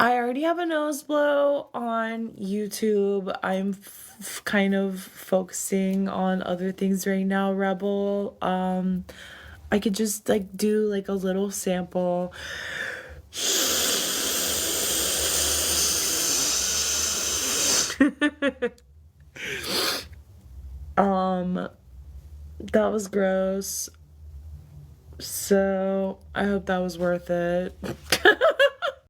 I already have a nose blow on YouTube. I'm kind of focusing on other things right now, Rebel. I could just like do like a little sample. Um, that was gross. So I hope that was worth it.